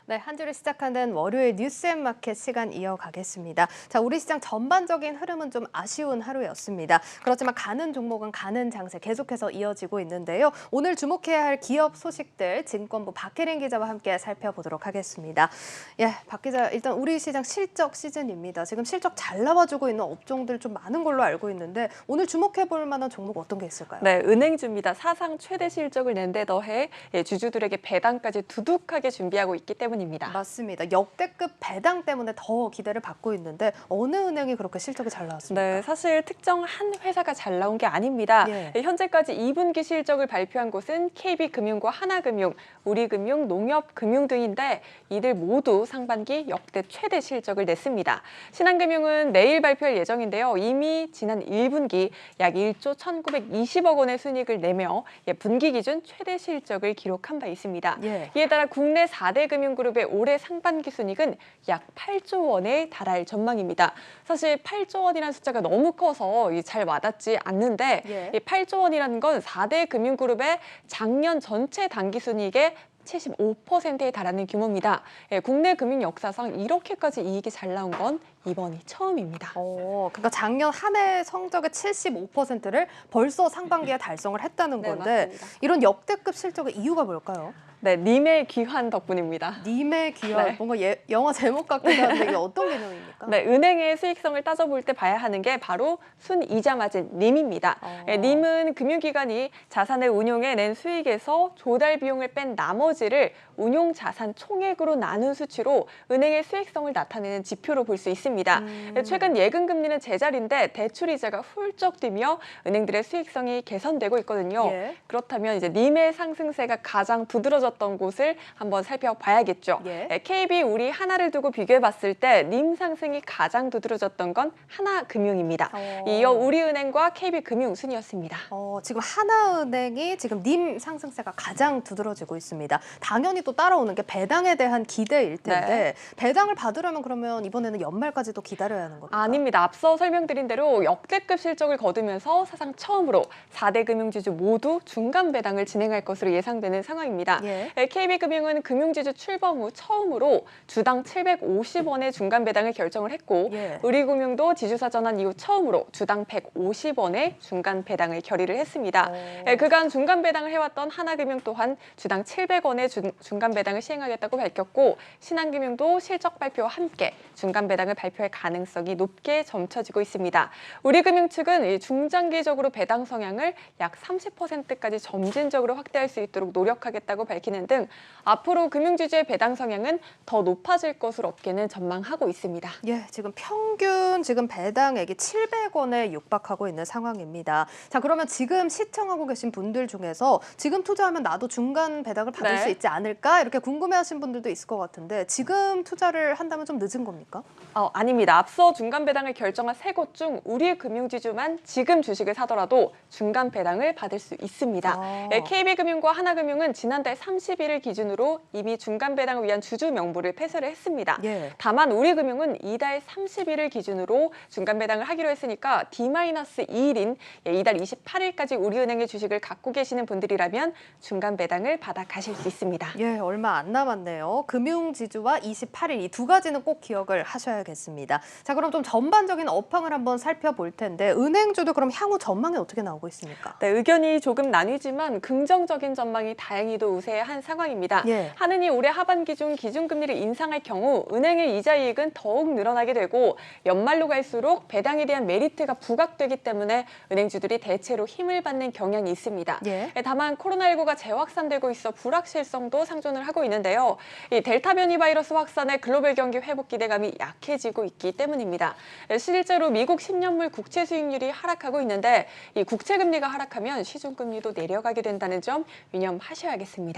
네, 한 주를 시작하는 월요일 뉴스앤마켓 시간 이어가겠습니다. 자, 우리 시장 전반적인 흐름은 좀 아쉬운 하루였습니다. 그렇지만 가는 종목은 가는 장세 계속해서 이어지고 있는데요. 오늘 주목해야 할 기업 소식들 증권부 박혜린 기자와 함께 살펴보도록 하겠습니다. 예, 박 기자, 일단 우리 시장 실적 시즌입니다. 지금 실적 잘 나와주고 있는 업종들 좀 많은 걸로 알고 있는데 오늘 주목해볼 만한 종목 어떤 게 있을까요? 네, 은행주입니다. 사상 최대 실적을 낸 데 더해 주주들에게 배당까지 두둑하게 준비하고 있기 때문입니다. 맞습니다. 역대급 배당 때문에 더 기대를 받고 있는데 어느 은행이 그렇게 실적이 잘 나왔습니까? 네, 사실 특정 한 회사가 잘 나온 게 아닙니다. 예. 현재까지 2분기 실적을 발표한 곳은 KB금융과 하나금융, 우리금융, 농협금융 등인데 이들 모두 상반기 역대 최대 실적을 냈습니다. 신한금융은 내일 발표할 예정인데요. 이미 지난 1분기 약 1조 1,920억 원의 순이익을 내며 분기 기준 최대 실적을 기록한 바 있습니다. 예. 이에 따라 국내 4대 금융그룹의 올해 상반기 순이익은 약 8조 원에 달할 전망입니다. 사실 8조 원이라는 숫자가 너무 커서 잘 와닿지 않는데 예. 이 8조 원이라는 건 4대 금융그룹의 작년 전체 당기순이익의 75%에 달하는 규모입니다. 국내 금융 역사상 이렇게까지 이익이 잘 나온 건 이번이 처음입니다. 그러니까 작년 한 해 성적의 75%를 벌써 상반기에 달성을 했다는 네, 건데 맞습니다. 이런 역대급 실적의 이유가 뭘까요? 네, 님의 귀환 덕분입니다. 님의 귀환, 네. 뭔가 영화 제목 같기도 한데 이게 어떤 개념입니까? 네, 은행의 수익성을 따져볼 때 봐야 하는 게 바로 순이자 맞은 님입니다. 님은 금융기관이 자산을 운용해 낸 수익에서 조달 비용을 뺀 나머지를 운용 자산 총액으로 나눈 수치로 은행의 수익성을 나타내는 지표로 볼 수 있습니다. 최근 예금 금리는 제자리인데 대출 이자가 훌쩍 뛰며 은행들의 수익성이 개선되고 있거든요. 예. 그렇다면 이제 님의 상승세가 가장 두드러졌던 곳을 한번 살펴봐야겠죠. 예. KB 우리 하나를 두고 비교해봤을 때 님 상승이 가장 두드러졌던 건 하나금융입니다. 이어 우리은행과 KB금융 순이었습니다. 지금 하나은행이 지금 님 상승세가 가장 두드러지고 있습니다. 당연히 또 따라오는 게 배당에 대한 기대일 텐데 네. 배당을 받으려면 그러면 이번에는 연말까지도 기다려야 하는 겁니까? 아닙니다. 앞서 설명드린 대로 역대급 실적을 거두면서 사상 처음으로 4대 금융지주 모두 중간 배당을 진행할 것으로 예상되는 상황입니다. 예. KB금융은 금융지주 출범 후 처음으로 주당 750원의 중간 배당을 결정을 했고 예. 우리금융도 지주사 전환 이후 처음으로 주당 150원의 중간 배당을 결의를 했습니다. 그간 중간 배당을 해왔던 하나금융 또한 주당 700원의 중간 배당을 시행하겠다고 밝혔고 신한금융도 실적 발표와 함께 중간 배당을 발표할 가능성이 높게 점쳐지고 있습니다. 우리금융 측은 중장기적으로 배당 성향을 약 30%까지 점진적으로 확대할 수 있도록 노력하겠다고 밝히는 등 앞으로 금융지주의 배당 성향은 더 높아질 것으로 업계는 전망하고 있습니다. 예, 지금 평균 배당액이 700원에 육박하고 있는 상황입니다. 자, 그러면 지금 시청하고 계신 분들 중에서 지금 투자하면 나도 중간 배당을 받을 네. 수 있지 않을까? 이렇게 궁금해하신 분들도 있을 것 같은데 지금 투자를 한다면 좀 늦은 겁니까? 아닙니다. 앞서 중간 배당을 결정한 세 곳 중 우리 금융지주만 지금 주식을 사더라도 중간 배당을 받을 수 있습니다. KB금융과 하나금융은 지난달 30일을 기준으로 이미 중간 배당을 위한 주주 명부를 폐쇄를 했습니다. 예. 다만 우리금융은 이달 30일을 기준으로 중간 배당을 하기로 했으니까 D-2일인 이달 28일까지 우리은행의 주식을 갖고 계시는 분들이라면 중간 배당을 받아 가실 수 있습니다. 예, 얼마 안 남았네요. 금융지주와 28일 이 두 가지는 꼭 기억을 하셔야겠습니다. 자, 그럼 좀 전반적인 업황을 한번 살펴볼 텐데 은행주도 그럼 향후 전망이 어떻게 나오고 있습니까? 네, 의견이 조금 나뉘지만 긍정적인 전망이 다행히도 우세한 상황입니다. 예. 한은이 올해 하반기 중 기준금리를 인상할 경우 은행의 이자 이익은 더욱 늘어나게 되고 연말로 갈수록 배당에 대한 메리트가 부각되기 때문에 은행주들이 대체로 힘을 받는 경향이 있습니다. 예. 다만 코로나19가 재확산되고 있어 불확실성도 상존을 하고 있는데요. 이 델타 변이 바이러스 확산에 글로벌 경기 회복 기대감이 약해지고 있기 때문입니다. 실제로 미국 10년물 국채 수익률이 하락하고 있는데 이 국채 금리가 하락하면 시중금리도 내려가게 된다는 점 유념하셔야겠습니다.